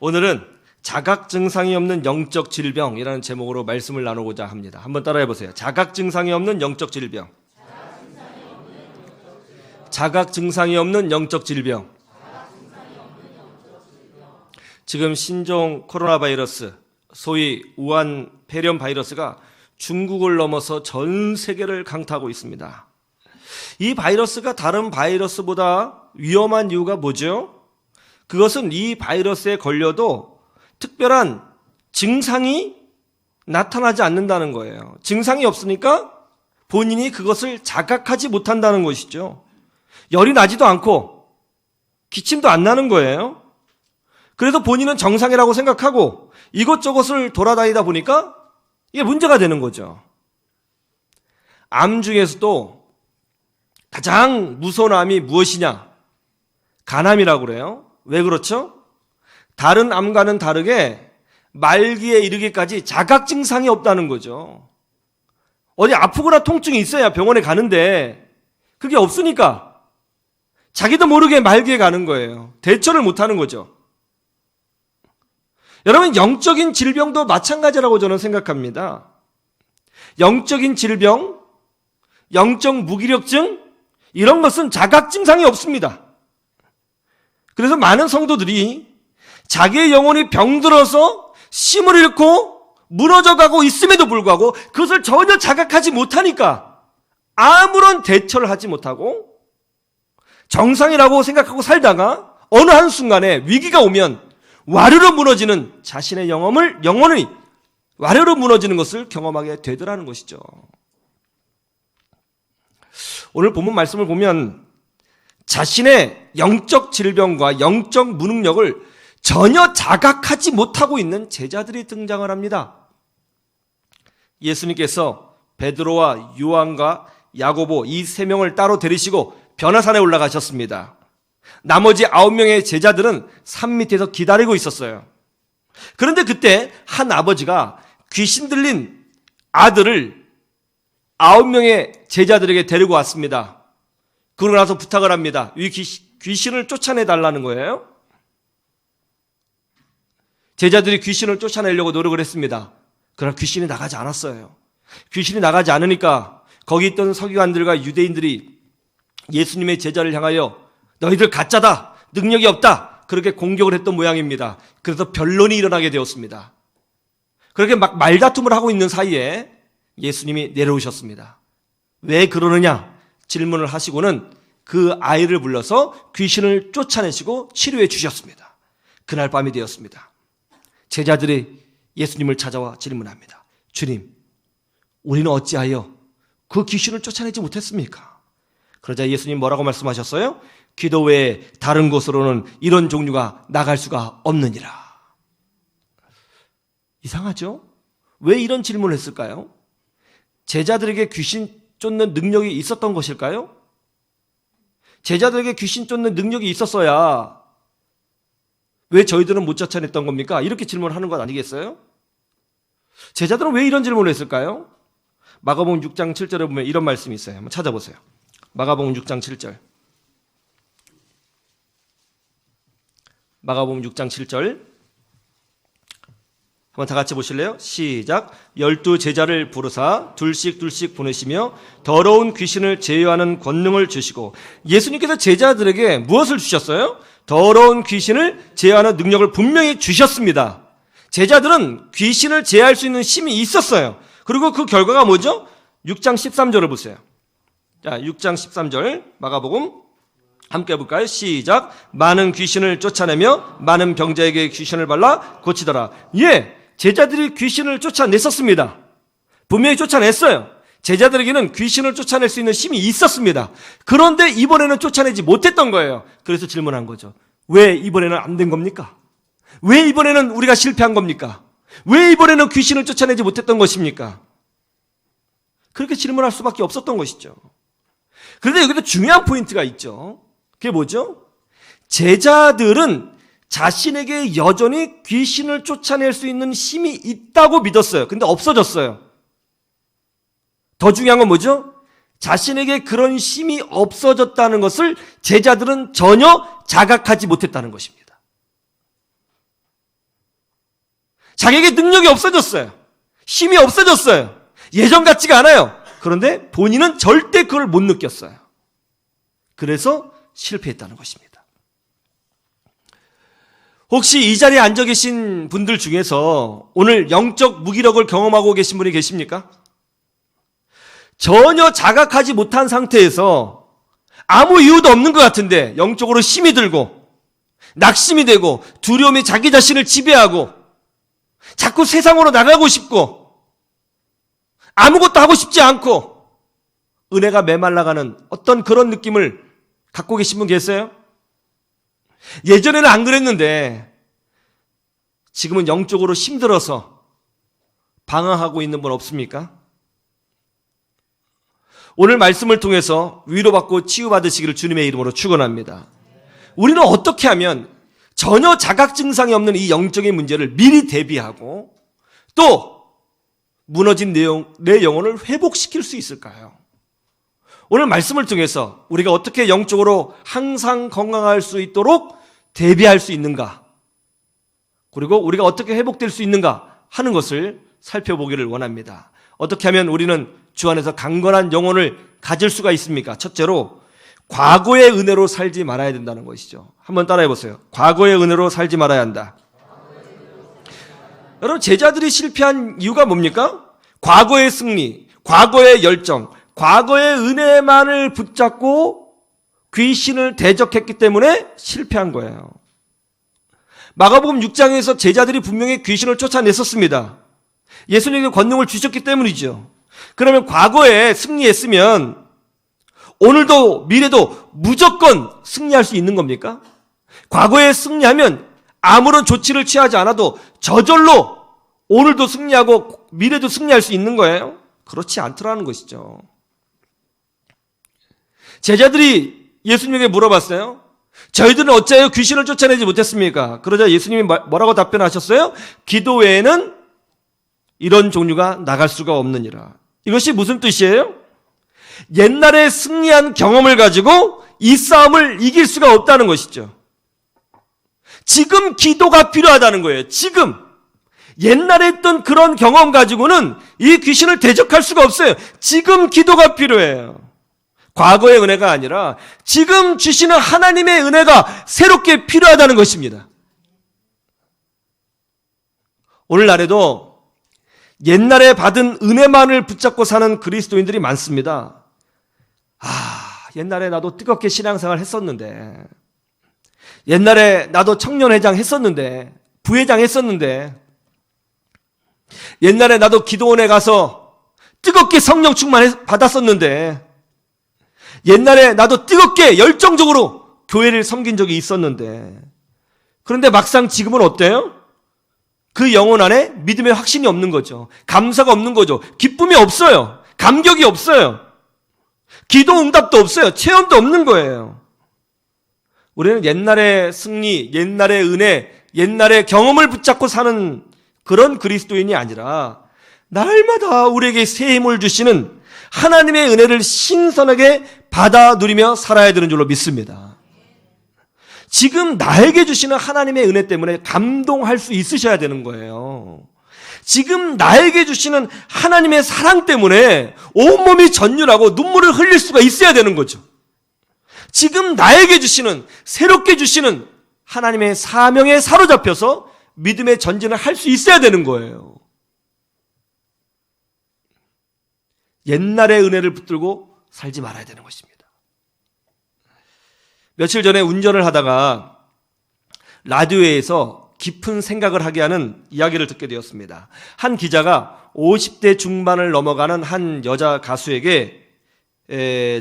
오늘은 자각 증상이 없는 영적 질병이라는 제목으로 말씀을 나누고자 합니다. 한번 따라해 보세요. 자각 증상이 없는 영적 질병. 자각 증상이 없는 영적 질병. 지금 신종 코로나 바이러스, 소위 우한 폐렴 바이러스가 중국을 넘어서 전 세계를 강타하고 있습니다. 이 바이러스가 다른 바이러스보다 위험한 이유가 뭐죠? 그것은 이 바이러스에 걸려도 특별한 증상이 나타나지 않는다는 거예요. 증상이 없으니까 본인이 그것을 자각하지 못한다는 것이죠. 열이 나지도 않고 기침도 안 나는 거예요. 그래서 본인은 정상이라고 생각하고 이것저것을 돌아다니다 보니까 이게 문제가 되는 거죠. 암 중에서도 가장 무서운 암이 무엇이냐? 간암이라고 그래요. 왜 그렇죠? 다른 암과는 다르게 말기에 이르기까지 자각 증상이 없다는 거죠. 어디 아프거나 통증이 있어야 병원에 가는데 그게 없으니까 자기도 모르게 말기에 가는 거예요. 대처를 못하는 거죠. 여러분, 영적인 질병도 마찬가지라고 저는 생각합니다. 영적인 질병, 영적 무기력증, 이런 것은 자각 증상이 없습니다. 그래서 많은 성도들이 자기의 영혼이 병들어서 힘을 잃고 무너져가고 있음에도 불구하고 그것을 전혀 자각하지 못하니까 아무런 대처를 하지 못하고 정상이라고 생각하고 살다가 어느 한순간에 위기가 오면 와르르 무너지는 자신의 영혼이 와르르 무너지는 것을 경험하게 되더라는 것이죠. 오늘 본문 말씀을 보면 자신의 영적 질병과 영적 무능력을 전혀 자각하지 못하고 있는 제자들이 등장을 합니다. 예수님께서 베드로와 요한과 야고보 이 세 명을 따로 데리시고 변화산에 올라가셨습니다. 나머지 9명의 제자들은 산 밑에서 기다리고 있었어요. 그런데 그때 한 아버지가 귀신 들린 아들을 9명의 제자들에게 데리고 왔습니다. 그러고 나서 부탁을 합니다. 이 귀신을 쫓아내달라는 거예요. 제자들이 귀신을 쫓아내려고 노력을 했습니다. 그러나 귀신이 나가지 않았어요. 귀신이 나가지 않으니까 거기 있던 서기관들과 유대인들이 예수님의 제자를 향하여 너희들 가짜다, 능력이 없다, 그렇게 공격을 했던 모양입니다. 그래서 변론이 일어나게 되었습니다. 그렇게 막 말다툼을 하고 있는 사이에 예수님이 내려오셨습니다. 왜 그러느냐 질문을 하시고는 그 아이를 불러서 귀신을 쫓아내시고 치료해 주셨습니다. 그날 밤이 되었습니다. 제자들이 예수님을 찾아와 질문합니다. 주님, 우리는 어찌하여 그 귀신을 쫓아내지 못했습니까? 그러자 예수님 뭐라고 말씀하셨어요? 기도 외에 다른 곳으로는 이런 종류가 나갈 수가 없느니라. 이상하죠? 왜 이런 질문을 했을까요? 제자들에게 귀신 쫓는 능력이 있었던 것일까요? 제자들에게 귀신 쫓는 능력이 있었어야 왜 저희들은 못 쫓아냈던 겁니까? 이렇게 질문하는 것 아니겠어요? 제자들은 왜 이런 질문을 했을까요? 마가복음 6장 7절에 보면 이런 말씀이 있어요. 한번 찾아보세요. 마가복음 6장 7절. 마가복음 6장 7절. 한번 다 같이 보실래요? 시작. 12 제자를 부르사 둘씩 보내시며 더러운 귀신을 제어하는 권능을 주시고, 예수님께서 제자들에게 무엇을 주셨어요? 더러운 귀신을 제어하는 능력을 분명히 주셨습니다. 제자들은 귀신을 제어할 수 있는 힘이 있었어요. 그리고 그 결과가 뭐죠? 6장 13절을 보세요. 자, 6장 13절 마가복음 함께 해볼까요? 시작. 많은 귀신을 쫓아내며 많은 병자에게 귀신을 발라 고치더라. 예, 제자들이 귀신을 쫓아냈었습니다. 분명히 쫓아냈어요. 제자들에게는 귀신을 쫓아낼 수 있는 힘이 있었습니다. 그런데 이번에는 쫓아내지 못했던 거예요. 그래서 질문한 거죠. 왜 이번에는 안 된 겁니까? 왜 이번에는 우리가 실패한 겁니까? 왜 이번에는 귀신을 쫓아내지 못했던 것입니까? 그렇게 질문할 수밖에 없었던 것이죠. 그런데 여기도 중요한 포인트가 있죠. 그게 뭐죠? 제자들은 자신에게 여전히 귀신을 쫓아낼 수 있는 힘이 있다고 믿었어요. 근데 없어졌어요. 더 중요한 건 뭐죠? 자신에게 그런 힘이 없어졌다는 것을 제자들은 전혀 자각하지 못했다는 것입니다. 자기에게 능력이 없어졌어요. 힘이 없어졌어요. 예전 같지가 않아요. 그런데 본인은 절대 그걸 못 느꼈어요. 그래서 실패했다는 것입니다. 혹시 이 자리에 앉아 계신 분들 중에서 오늘 영적 무기력을 경험하고 계신 분이 계십니까? 전혀 자각하지 못한 상태에서 아무 이유도 없는 것 같은데 영적으로 힘이 들고 낙심이 되고 두려움이 자기 자신을 지배하고 자꾸 세상으로 나가고 싶고 아무것도 하고 싶지 않고 은혜가 메말라가는 어떤 그런 느낌을 갖고 계신 분 계세요? 예전에는 안 그랬는데 지금은 영적으로 힘들어서 방황하고 있는 분 없습니까? 오늘 말씀을 통해서 위로받고 치유받으시기를 주님의 이름으로 축원합니다. 우리는 어떻게 하면 전혀 자각 증상이 없는 이 영적인 문제를 미리 대비하고 또 무너진 내 영혼을 회복시킬 수 있을까요? 오늘 말씀을 통해서 우리가 어떻게 영적으로 항상 건강할 수 있도록 대비할 수 있는가, 그리고 우리가 어떻게 회복될 수 있는가 하는 것을 살펴보기를 원합니다. 어떻게 하면 우리는 주 안에서 강건한 영혼을 가질 수가 있습니까? 첫째로 과거의 은혜로 살지 말아야 된다는 것이죠. 한번 따라해 보세요. 과거의 은혜로 살지 말아야 한다. 여러분, 제자들이 실패한 이유가 뭡니까? 과거의 승리, 과거의 열정, 과거의 은혜만을 붙잡고 귀신을 대적했기 때문에 실패한 거예요. 마가복음 6장에서 제자들이 분명히 귀신을 쫓아냈었습니다. 예수님에게 권능을 주셨기 때문이죠. 그러면 과거에 승리했으면 오늘도 미래도 무조건 승리할 수 있는 겁니까? 과거에 승리하면 아무런 조치를 취하지 않아도 저절로 오늘도 승리하고 미래도 승리할 수 있는 거예요? 그렇지 않더라는 것이죠. 제자들이 예수님에게 물어봤어요. 저희들은 어찌하여 귀신을 쫓아내지 못했습니까? 그러자 예수님이 뭐라고 답변하셨어요? 기도 외에는 이런 종류가 나갈 수가 없느니라. 이것이 무슨 뜻이에요? 옛날에 승리한 경험을 가지고 이 싸움을 이길 수가 없다는 것이죠. 지금 기도가 필요하다는 거예요. 지금. 옛날에 했던 그런 경험 가지고는 이 귀신을 대적할 수가 없어요. 지금 기도가 필요해요. 과거의 은혜가 아니라 지금 주시는 하나님의 은혜가 새롭게 필요하다는 것입니다. 오늘날에도 옛날에 받은 은혜만을 붙잡고 사는 그리스도인들이 많습니다. 옛날에 나도 뜨겁게 신앙생활 했었는데, 옛날에 나도 청년회장 했었는데, 부회장 했었는데, 옛날에 나도 기도원에 가서 뜨겁게 성령 충만 받았었는데, 옛날에 나도 뜨겁게 열정적으로 교회를 섬긴 적이 있었는데, 그런데 막상 지금은 어때요? 그 영혼 안에 믿음의 확신이 없는 거죠. 감사가 없는 거죠. 기쁨이 없어요. 감격이 없어요. 기도 응답도 없어요. 체험도 없는 거예요. 우리는 옛날의 승리, 옛날의 은혜, 옛날의 경험을 붙잡고 사는 그런 그리스도인이 아니라 날마다 우리에게 새 힘을 주시는 하나님의 은혜를 신선하게 받아 누리며 살아야 되는 줄로 믿습니다. 지금 나에게 주시는 하나님의 은혜 때문에 감동할 수 있으셔야 되는 거예요. 지금 나에게 주시는 하나님의 사랑 때문에 온몸이 전율하고 눈물을 흘릴 수가 있어야 되는 거죠. 지금 나에게 주시는, 새롭게 주시는 하나님의 사명에 사로잡혀서 믿음의 전진을 할 수 있어야 되는 거예요. 옛날의 은혜를 붙들고 살지 말아야 되는 것입니다. 며칠 전에 운전을 하다가 라디오에서 깊은 생각을 하게 하는 이야기를 듣게 되었습니다. 한 기자가 50대 중반을 넘어가는 한 여자 가수에게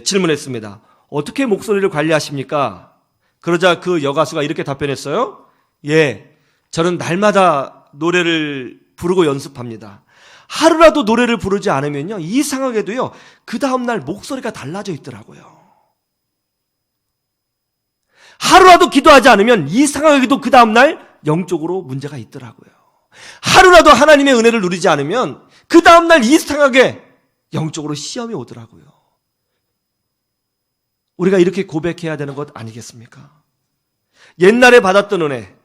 질문했습니다. 어떻게 목소리를 관리하십니까? 그러자 그 여가수가 이렇게 답변했어요. 예, 저는 날마다 노래를 부르고 연습합니다. 하루라도 노래를 부르지 않으면요, 이상하게도요, 그 다음날 목소리가 달라져 있더라고요. 하루라도 기도하지 않으면 이상하게도 그 다음날 영적으로 문제가 있더라고요. 하루라도 하나님의 은혜를 누리지 않으면 그 다음날 이상하게 영적으로 시험이 오더라고요. 우리가 이렇게 고백해야 되는 것 아니겠습니까? 옛날에 받았던 은혜,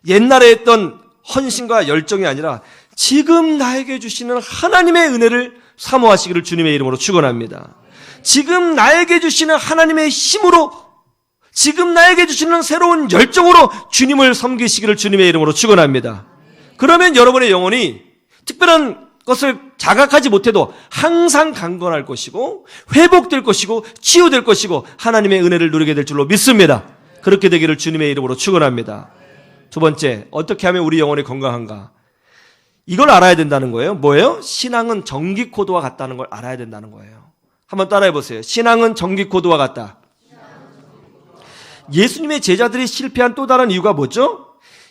옛날에 했던 헌신과 열정이 아니라 지금 나에게 주시는 하나님의 은혜를 사모하시기를 주님의 이름으로 축원합니다. 지금 나에게 주시는 하나님의 힘으로, 지금 나에게 주시는 새로운 열정으로 주님을 섬기시기를 주님의 이름으로 축원합니다. 그러면 여러분의 영혼이 특별한 것을 자각하지 못해도 항상 강건할 것이고 회복될 것이고 치유될 것이고 하나님의 은혜를 누리게 될 줄로 믿습니다. 그렇게 되기를 주님의 이름으로 축원합니다. 두 번째, 어떻게 하면 우리 영혼이 건강한가? 이걸 알아야 된다는 거예요. 뭐예요? 신앙은 전기 코드와 같다는 걸 알아야 된다는 거예요. 한번 따라해 보세요. 신앙은 전기 코드와 같다. 예수님의 제자들이 실패한 또 다른 이유가 뭐죠?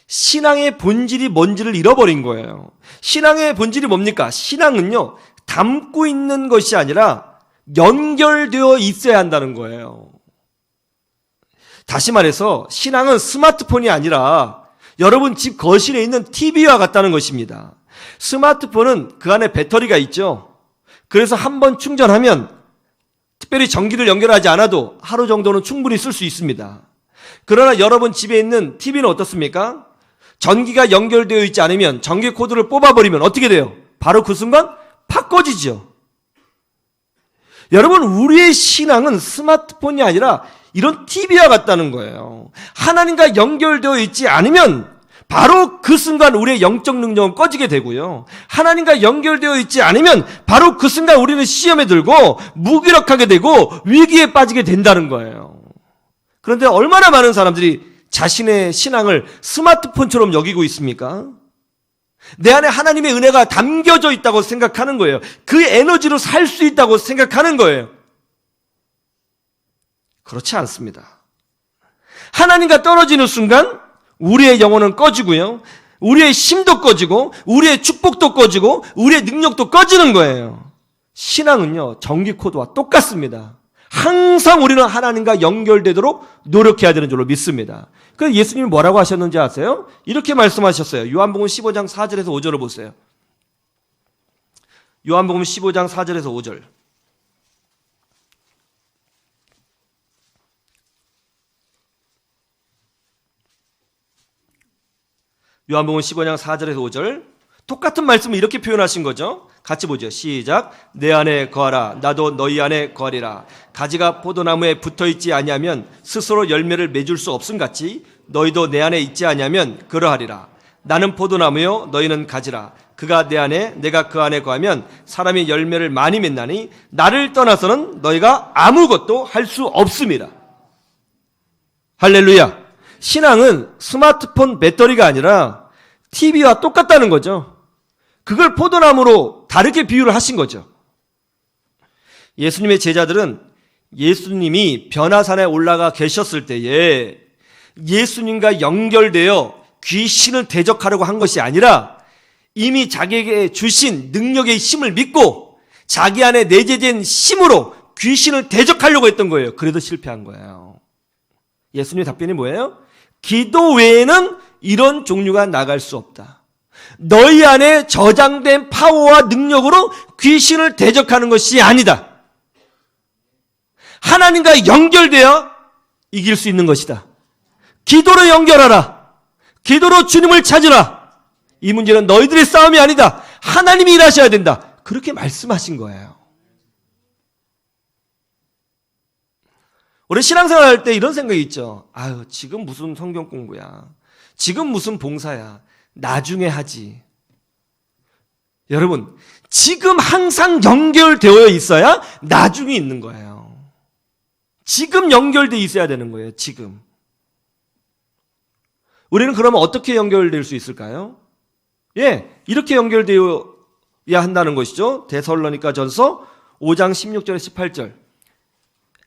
신앙의 본질이 뭔지를 잃어버린 거예요. 신앙의 본질이 뭡니까? 신앙은요, 담고 있는 것이 아니라 연결되어 있어야 한다는 거예요. 다시 말해서 신앙은 스마트폰이 아니라 여러분 집 거실에 있는 TV와 같다는 것입니다. 스마트폰은 그 안에 배터리가 있죠. 그래서 한번 충전하면 특별히 전기를 연결하지 않아도 하루 정도는 충분히 쓸 수 있습니다. 그러나 여러분 집에 있는 TV는 어떻습니까? 전기가 연결되어 있지 않으면 전기 코드를 뽑아버리면 어떻게 돼요? 바로 그 순간 팍 꺼지죠. 여러분, 우리의 신앙은 스마트폰이 아니라 이런 TV와 같다는 거예요. 하나님과 연결되어 있지 않으면 바로 그 순간 우리의 영적 능력은 꺼지게 되고요. 하나님과 연결되어 있지 않으면 바로 그 순간 우리는 시험에 들고 무기력하게 되고 위기에 빠지게 된다는 거예요. 그런데 얼마나 많은 사람들이 자신의 신앙을 스마트폰처럼 여기고 있습니까? 내 안에 하나님의 은혜가 담겨져 있다고 생각하는 거예요. 그 에너지로 살 수 있다고 생각하는 거예요. 그렇지 않습니다. 하나님과 떨어지는 순간 우리의 영혼은 꺼지고요. 우리의 힘도 꺼지고 우리의 축복도 꺼지고 우리의 능력도 꺼지는 거예요. 신앙은요, 전기 코드와 똑같습니다. 항상 우리는 하나님과 연결되도록 노력해야 되는 줄로 믿습니다. 그래서 예수님이 뭐라고 하셨는지 아세요? 이렇게 말씀하셨어요. 요한복음 15장 4절에서 5절을 보세요. 요한복음 15장 4절에서 5절. 요한복음 15장 4절에서 5절. 똑같은 말씀을 이렇게 표현하신 거죠. 같이 보죠. 시작. 내 안에 거하라. 나도 너희 안에 거하리라. 가지가 포도나무에 붙어있지 아니하면 스스로 열매를 맺을 수 없음같이 너희도 내 안에 있지 아니하면 그러하리라. 나는 포도나무요 너희는 가지라. 그가 내 안에 내가 그 안에 거하면 사람이 열매를 많이 맺나니 나를 떠나서는 너희가 아무것도 할 수 없습니다. 할렐루야. 신앙은 스마트폰 배터리가 아니라 TV와 똑같다는 거죠. 그걸 포도나무로 다르게 비유를 하신 거죠. 예수님의 제자들은 예수님이 변화산에 올라가 계셨을 때에 예수님과 연결되어 귀신을 대적하려고 한 것이 아니라 이미 자기에게 주신 능력의 힘을 믿고 자기 안에 내재된 힘으로 귀신을 대적하려고 했던 거예요. 그래도 실패한 거예요. 예수님의 답변이 뭐예요? 기도 외에는 이런 종류가 나갈 수 없다. 너희 안에 저장된 파워와 능력으로 귀신을 대적하는 것이 아니다. 하나님과 연결되어 이길 수 있는 것이다. 기도로 연결하라. 기도로 주님을 찾으라. 이 문제는 너희들의 싸움이 아니다. 하나님이 일하셔야 된다. 그렇게 말씀하신 거예요. 우리 신앙생활 할 때 이런 생각이 있죠. 아유, 지금 무슨 성경 공부야. 지금 무슨 봉사야. 나중에 하지. 여러분, 지금 항상 연결되어 있어야 나중에 있는 거예요. 지금 연결되어 있어야 되는 거예요. 지금. 우리는 그러면 어떻게 연결될 수 있을까요? 예, 이렇게 연결되어야 한다는 것이죠. 데살로니가전서 5장 16절에 18절.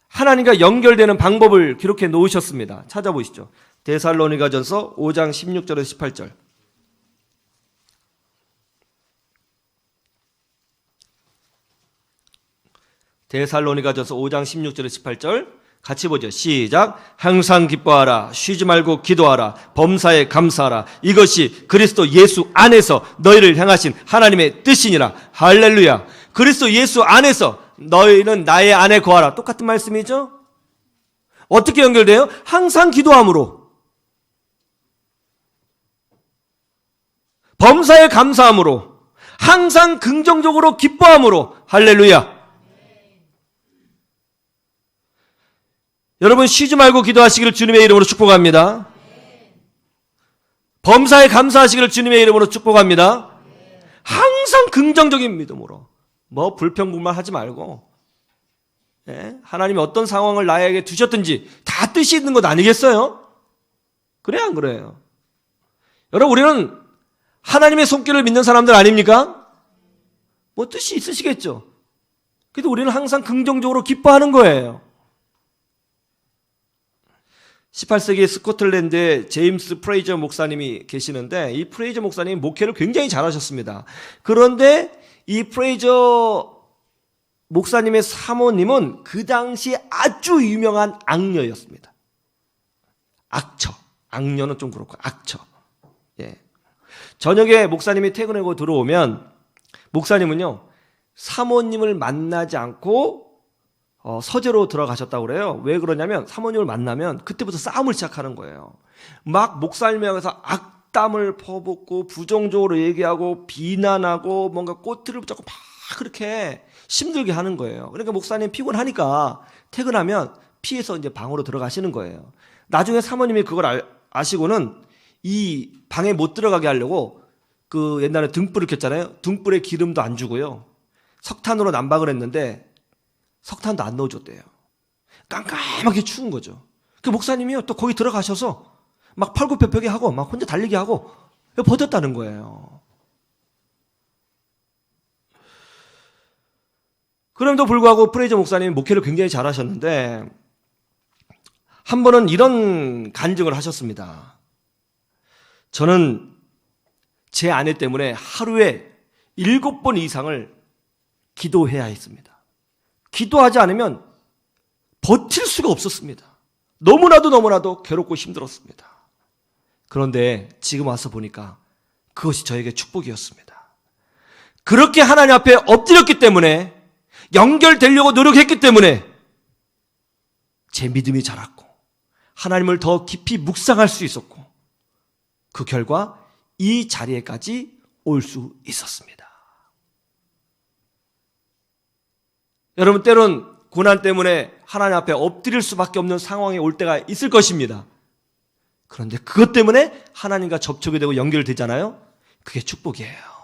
하나님과 연결되는 방법을 기록해 놓으셨습니다. 찾아보시죠. 데살로니가전서 5장 16절에서 18절. 데살로니가전서 5장 16절에서 18절. 같이 보죠. 시작. 항상 기뻐하라. 쉬지 말고 기도하라. 범사에 감사하라. 이것이 그리스도 예수 안에서 너희를 향하신 하나님의 뜻이니라. 할렐루야. 그리스도 예수 안에서 너희는 나의 안에 거하라. 똑같은 말씀이죠? 어떻게 연결돼요? 항상 기도함으로. 범사에 감사함으로, 항상 긍정적으로 기뻐함으로. 할렐루야. 여러분 쉬지 말고 기도하시기를 주님의 이름으로 축복합니다. 범사에 감사하시기를 주님의 이름으로 축복합니다. 항상 긍정적인 믿음으로. 뭐 불평불만 하지 말고, 하나님이 어떤 상황을 나에게 두셨든지 다 뜻이 있는 것 아니겠어요? 그래 안 그래요? 여러분 우리는 하나님의 손길을 믿는 사람들 아닙니까? 뭐 뜻이 있으시겠죠. 그래도 우리는 항상 긍정적으로 기뻐하는 거예요. 18세기 스코틀랜드에 제임스 프레이저 목사님이 계시는데, 이 프레이저 목사님이 목회를 굉장히 잘하셨습니다. 그런데 이 프레이저 목사님의 사모님은 그 당시 아주 유명한 악녀였습니다. 악처. 악녀는 좀 그렇고 악처. 저녁에 목사님이 퇴근하고 들어오면 목사님은요, 사모님을 만나지 않고 서재로 들어가셨다고 그래요. 왜 그러냐면 사모님을 만나면 그때부터 싸움을 시작하는 거예요. 막 목사님에 향해서 악담을 퍼붓고 부정적으로 얘기하고 비난하고 뭔가 꼬투리를 붙잡고 막 그렇게 힘들게 하는 거예요. 그러니까 목사님 피곤하니까 퇴근하면 피해서 이제 방으로 들어가시는 거예요. 나중에 사모님이 그걸 아시고는 이 방에 못 들어가게 하려고 그 옛날에 등불을 켰잖아요. 등불에 기름도 안 주고요, 석탄으로 난방을 했는데 석탄도 안 넣어줬대요. 깜깜하게 추운 거죠. 그 목사님이요 또 거기 들어가셔서 막 팔굽혀펴기 하고 막 혼자 달리기 하고 버텼다는 거예요. 그럼에도 불구하고 프레이저 목사님이 목회를 굉장히 잘하셨는데, 한 번은 이런 간증을 하셨습니다. 저는 제 아내 때문에 하루에 7번 이상을 기도해야 했습니다. 기도하지 않으면 버틸 수가 없었습니다. 너무나도 괴롭고 힘들었습니다. 그런데 지금 와서 보니까 그것이 저에게 축복이었습니다. 그렇게 하나님 앞에 엎드렸기 때문에, 연결되려고 노력했기 때문에 제 믿음이 자랐고 하나님을 더 깊이 묵상할 수 있었고, 그 결과 이 자리에까지 올 수 있었습니다. 여러분 때론 고난 때문에 하나님 앞에 엎드릴 수밖에 없는 상황이 올 때가 있을 것입니다. 그런데 그것 때문에 하나님과 접촉이 되고 연결되잖아요. 그게 축복이에요.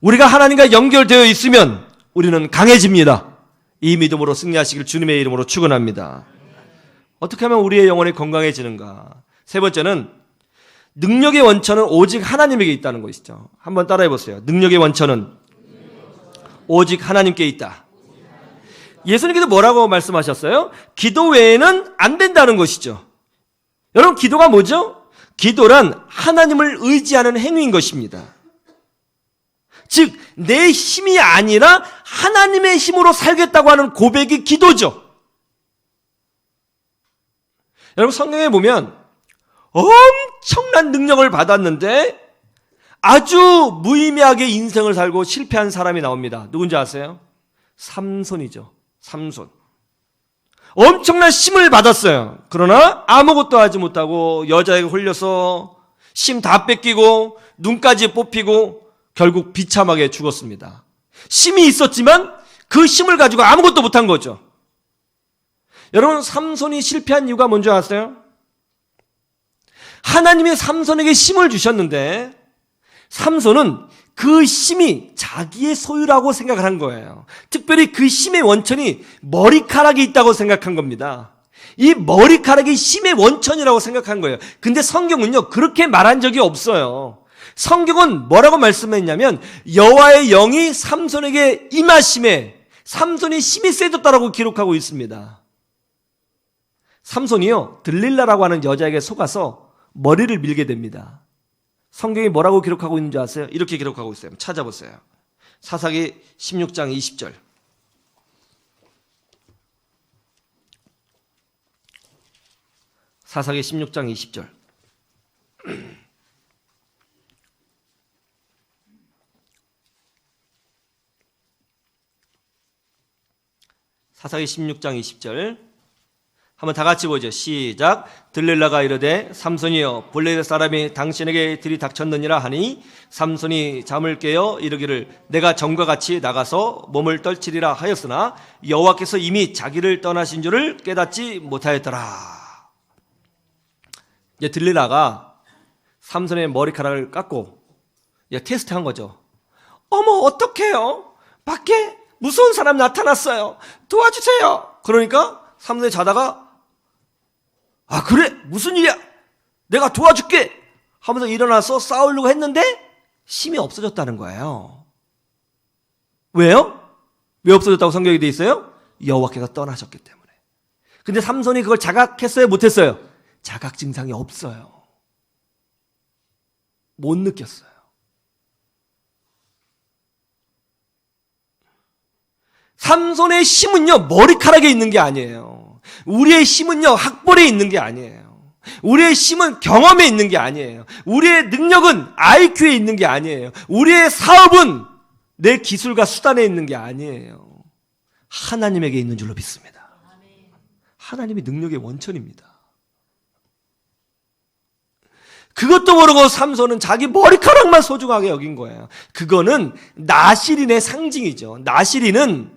우리가 하나님과 연결되어 있으면 우리는 강해집니다. 이 믿음으로 승리하시길 주님의 이름으로 축원합니다. 어떻게 하면 우리의 영혼이 건강해지는가? 세 번째는 능력의 원천은 오직 하나님에게 있다는 것이죠. 한번 따라해 보세요. 능력의 원천은 오직 하나님께 있다. 예수님께서 뭐라고 말씀하셨어요? 기도 외에는 안 된다는 것이죠. 여러분 기도가 뭐죠? 기도란 하나님을 의지하는 행위인 것입니다. 즉 내 힘이 아니라 하나님의 힘으로 살겠다고 하는 고백이 기도죠. 여러분 성경에 보면 엄청난 능력을 받았는데 아주 무의미하게 인생을 살고 실패한 사람이 나옵니다. 누군지 아세요? 삼손이죠. 삼손. 엄청난 힘을 받았어요. 그러나 아무것도 하지 못하고 여자에게 홀려서 힘 다 뺏기고 눈까지 뽑히고 결국 비참하게 죽었습니다. 힘이 있었지만 그 힘을 가지고 아무것도 못한 거죠. 여러분 삼손이 실패한 이유가 뭔지 아세요? 하나님이 삼손에게 힘을 주셨는데 삼손은 그 힘이 자기의 소유라고 생각을 한 거예요. 특별히 그 힘의 원천이 머리카락이 있다고 생각한 겁니다. 이 머리카락이 힘의 원천이라고 생각한 거예요. 근데 성경은요 그렇게 말한 적이 없어요. 성경은 뭐라고 말씀했냐면 여호와의 영이 삼손에게 임하심에 삼손이 힘이 세졌다라고 기록하고 있습니다. 삼손이요 들릴라라고 하는 여자에게 속아서 머리를 밀게 됩니다. 성경이 뭐라고 기록하고 있는지 아세요? 이렇게 기록하고 있어요. 찾아보세요. 사사기 16장 20절. 사사기 16장 20절. 사사기 16장 20절. 한번 다 같이 보죠. 시작. 들릴라가 이르되 삼손이여 블레셋 사람이 당신에게 들이닥쳤느니라 하니 삼손이 잠을 깨어 이르기를 내가 전과 같이 나가서 몸을 떨치리라 하였으나 여호와께서 이미 자기를 떠나신 줄을 깨닫지 못하였더라. 이제 들릴라가 삼손의 머리카락을 깎고 테스트한 거죠. 어머 어떡해요? 밖에 무서운 사람 나타났어요. 도와주세요. 그러니까 삼손이 자다가 아 그래 무슨 일이야 내가 도와줄게 하면서 일어나서 싸우려고 했는데 힘이 없어졌다는 거예요. 왜요? 왜 없어졌다고 성경에 돼 있어요? 여호와께서 떠나셨기 때문에. 근데 삼손이 그걸 자각했어요? 못했어요? 자각 증상이 없어요. 못 느꼈어요. 삼손의 힘은요 머리카락에 있는 게 아니에요. 우리의 힘은요 학벌에 있는 게 아니에요. 우리의 힘은 경험에 있는 게 아니에요. 우리의 능력은 IQ에 있는 게 아니에요. 우리의 사업은 내 기술과 수단에 있는 게 아니에요. 하나님에게 있는 줄로 믿습니다. 하나님이 능력의 원천입니다. 그것도 모르고 삼손은 자기 머리카락만 소중하게 여긴 거예요. 그거는 나실인의 상징이죠. 나실인은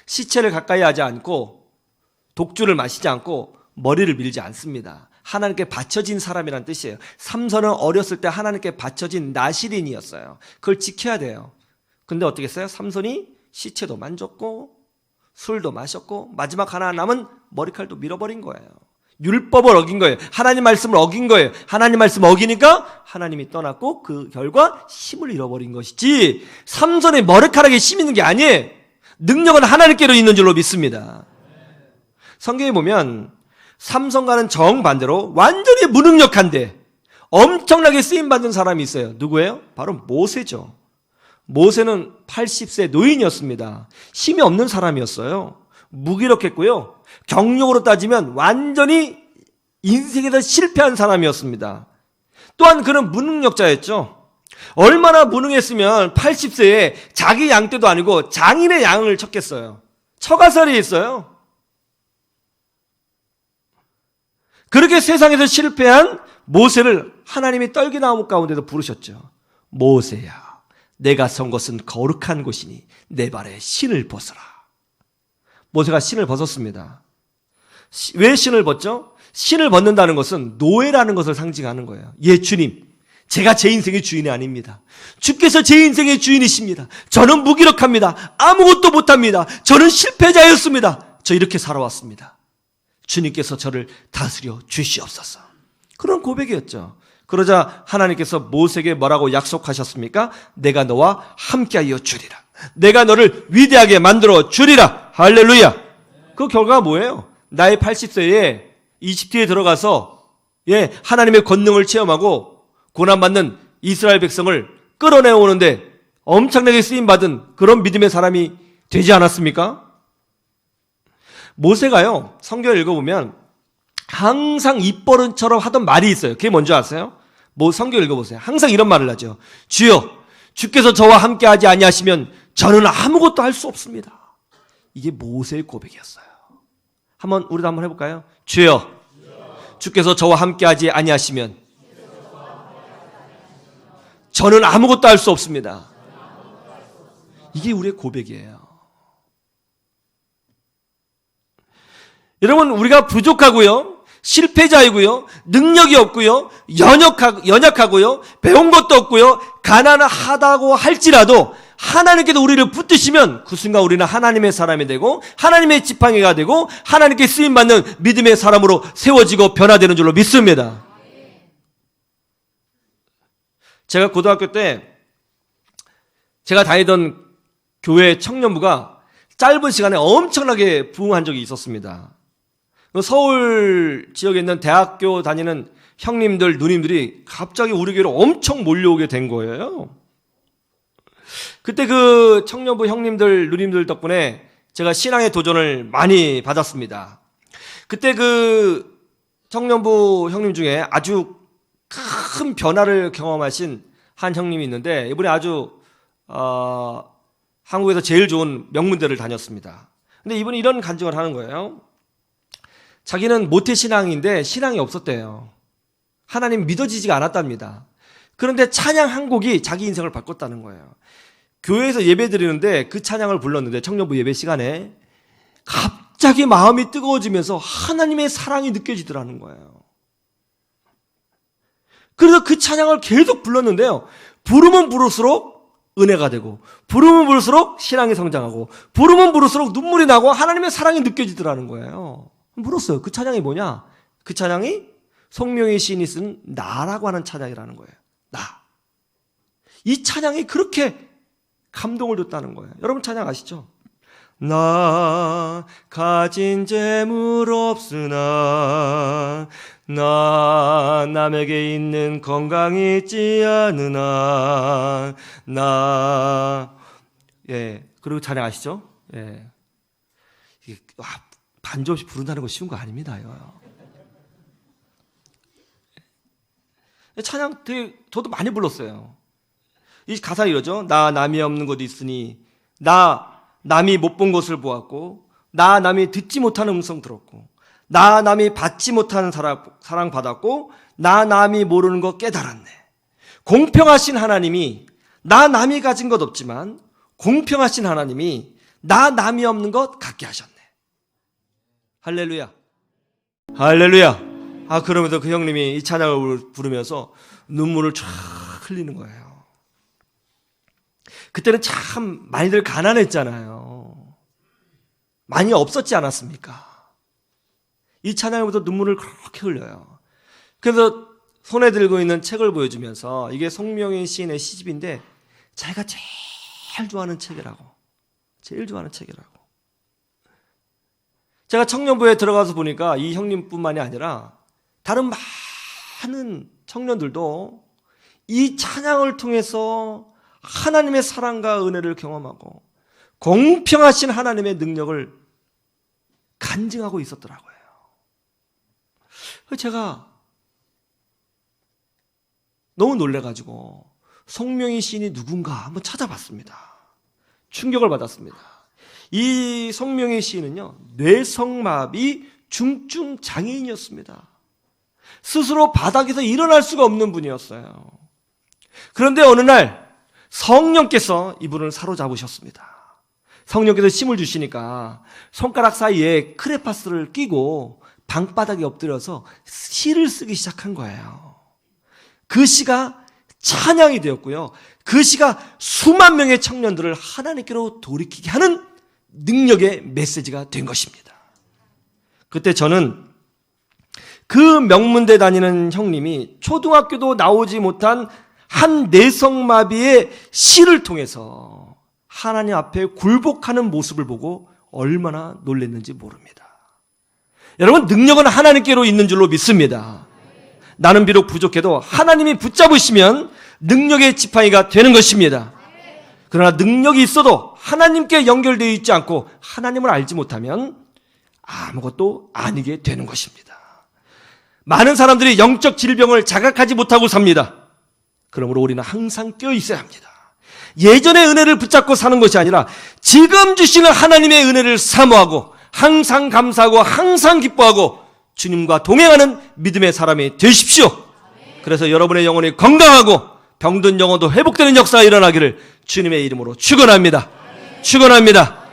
시체를 가까이 하지 않고 독주를 마시지 않고 머리를 밀지 않습니다. 하나님께 바쳐진 사람이란 뜻이에요. 삼손은 어렸을 때 하나님께 바쳐진 나실인이었어요. 그걸 지켜야 돼요. 근데 어떻게 했어요? 삼손이 시체도 만졌고 술도 마셨고 마지막 하나 남은 머리칼도 밀어버린 거예요. 율법을 어긴 거예요. 하나님 말씀을 어긴 거예요. 하나님 말씀 어기니까 하나님이 떠났고 그 결과 힘을 잃어버린 것이지 삼손의 머리카락에 힘 있는 게 아니에요. 능력은 하나님께로 있는 줄로 믿습니다. 성경에 보면 삼손과는 정반대로 완전히 무능력한데 엄청나게 쓰임받은 사람이 있어요. 누구예요? 바로 모세죠. 모세는 80세 노인이었습니다. 힘이 없는 사람이었어요. 무기력했고요. 경력으로 따지면 완전히 인생에서 실패한 사람이었습니다. 또한 그는 무능력자였죠. 얼마나 무능했으면 80세에 자기 양 떼도 아니고 장인의 양을 쳤겠어요. 처가살이 있어요. 그렇게 세상에서 실패한 모세를 하나님이 떨기나무 가운데서 부르셨죠. 모세야, 내가 선 것은 거룩한 곳이니 내 발에 신을 벗어라. 모세가 신을 벗었습니다. 왜 신을 벗죠? 신을 벗는다는 것은 노예라는 것을 상징하는 거예요. 예, 주님, 제가 제 인생의 주인이 아닙니다. 주께서 제 인생의 주인이십니다. 저는 무기력합니다. 아무것도 못합니다. 저는 실패자였습니다. 저 이렇게 살아왔습니다. 주님께서 저를 다스려 주시옵소서. 그런 고백이었죠. 그러자 하나님께서 모세에게 뭐라고 약속하셨습니까? 내가 너와 함께하여 주리라. 내가 너를 위대하게 만들어 주리라. 할렐루야. 그 결과가 뭐예요? 나이 80세에 이집트에 들어가서 하나님의 권능을 체험하고 고난받는 이스라엘 백성을 끌어내오는데 엄청나게 쓰임받은 그런 믿음의 사람이 되지 않았습니까? 모세가요, 성경을 읽어보면 항상 입버릇처럼 하던 말이 있어요. 그게 뭔지 아세요? 성경 읽어보세요. 항상 이런 말을 하죠. 주여, 주께서 저와 함께하지 아니하시면 저는 아무것도 할 수 없습니다. 이게 모세의 고백이었어요. 우리도 한번 해볼까요? 주여, 주께서 저와 함께하지 아니하시면 저는 아무것도 할 수 없습니다. 이게 우리의 고백이에요. 여러분, 우리가 부족하고요, 실패자이고요, 능력이 없고요, 연약하고요, 배운 것도 없고요, 가난하다고 할지라도 하나님께서 우리를 붙드시면 그 순간 우리는 하나님의 사람이 되고 하나님의 지팡이가 되고 하나님께 쓰임받는 믿음의 사람으로 세워지고 변화되는 줄로 믿습니다. 제가 고등학교 때 제가 다니던 교회 청년부가 짧은 시간에 엄청나게 부흥한 적이 있었습니다. 서울 지역에 있는 대학교 다니는 형님들, 누님들이 갑자기 우리 교회로 엄청 몰려오게 된 거예요. 그때 그 청년부 형님들, 누님들 덕분에 제가 신앙의 도전을 많이 받았습니다. 그때 그 청년부 형님 중에 아주 큰 변화를 경험하신 한 형님이 있는데 이분이 아주 한국에서 제일 좋은 명문대를 다녔습니다. 근데 이분이 이런 간증을 하는 거예요. 자기는 모태신앙인데 신앙이 없었대요. 하나님 믿어지지가 않았답니다. 그런데 찬양 한 곡이 자기 인생을 바꿨다는 거예요. 교회에서 예배 드리는데 그 찬양을 불렀는데 청년부 예배 시간에 갑자기 마음이 뜨거워지면서 하나님의 사랑이 느껴지더라는 거예요. 그래서 그 찬양을 계속 불렀는데요. 부르면 부를수록 은혜가 되고, 부르면 부를수록 신앙이 성장하고, 부르면 부를수록 눈물이 나고 하나님의 사랑이 느껴지더라는 거예요. 물었어요. 그 찬양이 뭐냐? 그 찬양이 송명의 시인이 쓴 나라고 하는 찬양이라는 거예요. 나. 이 찬양이 그렇게 감동을 줬다는 거예요. 여러분 찬양 아시죠? 나 가진 재물 없으나 나 남에게 있는 건강이 있지 않으나 그리고 찬양 아시죠? 예. 이게 반주 없이 부른다는 거 쉬운 거 아닙니다. 찬양 되게 저도 많이 불렀어요. 이 가사 이러죠. 나 남이 없는 곳이 있으니 나 남이 못 본 것을 보았고 나 남이 듣지 못하는 음성 들었고 나 남이 받지 못하는 사랑 받았고 나 남이 모르는 거 깨달았네. 공평하신 하나님이 나 남이 가진 것 없지만 공평하신 하나님이 나 남이 없는 것 갖게 하셨네. 할렐루야. 할렐루야. 그러면서 그 형님이 이 찬양을 부르면서 눈물을 쫙 흘리는 거예요. 그때는 참 많이들 가난했잖아요. 많이 없었지 않았습니까? 이 찬양을 보면서 눈물을 그렇게 흘려요. 그래서 손에 들고 있는 책을 보여주면서 이게 송명인 시인의 시집인데 자기가 제일 좋아하는 책이라고. 제일 좋아하는 책이라고. 제가 청년부에 들어가서 보니까 이 형님뿐만이 아니라 다른 많은 청년들도 이 찬양을 통해서 하나님의 사랑과 은혜를 경험하고 공평하신 하나님의 능력을 간증하고 있었더라고요. 제가 너무 놀래가지고 송명희 시인이 누군가 한번 찾아봤습니다. 충격을 받았습니다. 이 송명희 시인은요, 뇌성마비 중증 장애인이었습니다. 스스로 바닥에서 일어날 수가 없는 분이었어요. 그런데 어느 날 성령께서 이분을 사로잡으셨습니다. 성령께서 힘을 주시니까 손가락 사이에 크레파스를 끼고 방바닥에 엎드려서 시를 쓰기 시작한 거예요. 그 시가 찬양이 되었고요. 그 시가 수만 명의 청년들을 하나님께로 돌이키게 하는 능력의 메시지가 된 것입니다. 그때 저는 그 명문대 다니는 형님이 초등학교도 나오지 못한 한 내성마비의 시를 통해서 하나님 앞에 굴복하는 모습을 보고 얼마나 놀랐는지 모릅니다. 여러분, 능력은 하나님께로 있는 줄로 믿습니다. 나는 비록 부족해도 하나님이 붙잡으시면 능력의 지팡이가 되는 것입니다. 그러나 능력이 있어도 하나님께 연결되어 있지 않고 하나님을 알지 못하면 아무것도 아니게 되는 것입니다. 많은 사람들이 영적 질병을 자각하지 못하고 삽니다. 그러므로 우리는 항상 껴 있어야 합니다. 예전의 은혜를 붙잡고 사는 것이 아니라 지금 주시는 하나님의 은혜를 사모하고 항상 감사하고 항상 기뻐하고 주님과 동행하는 믿음의 사람이 되십시오. 그래서 여러분의 영혼이 건강하고 병든 영혼도 회복되는 역사가 일어나기를 주님의 이름으로 축원합니다. 축원합니다.